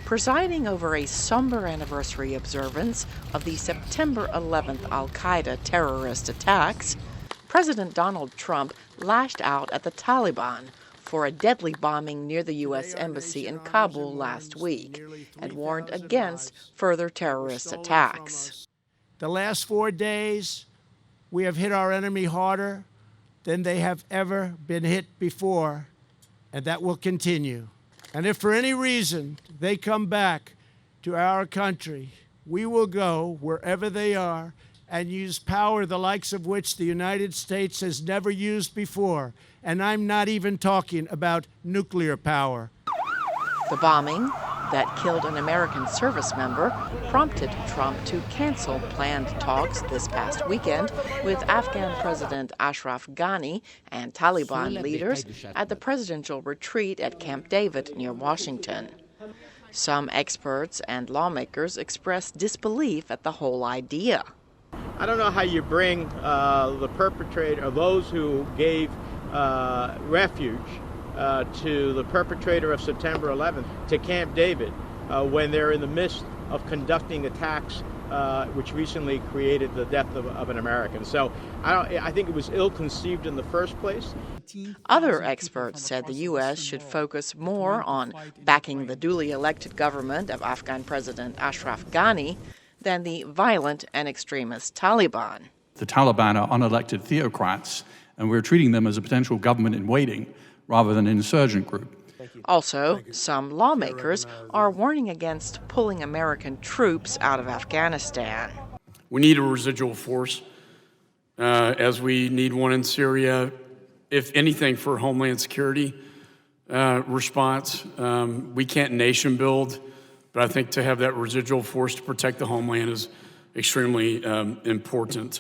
presiding over a somber anniversary observance of the September 11th al-Qaeda terrorist attacks, President Donald Trump lashed out at the Taliban for a deadly bombing near the U.S. Embassy in Kabul last week and warned against further terrorist attacks. The last 4 days, we have hit our enemy harder than they have ever been hit before, and that will continue. And if for any reason they come back to our country, we will go wherever they are and use power the likes of which the United States has never used before. And I'm not even talking about nuclear power. The bombing that killed an American service member prompted Trump to cancel planned talks this past weekend with Afghan President Ashraf Ghani and Taliban leaders at the presidential retreat at Camp David near Washington. Some experts and lawmakers expressed disbelief at the whole idea. I don't know how you bring the perpetrator, or those who gave refuge to the perpetrator of September 11th to Camp David when they're in the midst of conducting attacks which recently created the death of an American. So I think it was ill-conceived in the first place. Other experts said the U.S. should focus more on backing the duly elected government of Afghan President Ashraf Ghani than the violent and extremist Taliban. The Taliban are unelected theocrats, and we're treating them as a potential government in waiting rather than an insurgent group. Also, some lawmakers are warning against pulling American troops out of Afghanistan. We need a residual force, as we need one in Syria, if anything, for Homeland Security response. We can't nation build, but I think to have that residual force to protect the homeland is extremely important.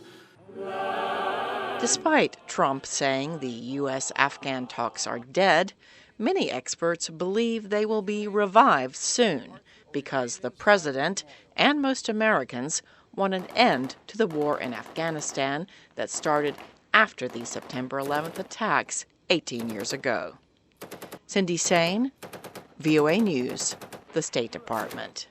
Despite Trump saying the U.S.-Afghan talks are dead, many experts believe they will be revived soon because the president and most Americans want an end to the war in Afghanistan that started after the September 11th attacks 18 years ago. Cindy Saine, VOA News, the State Department.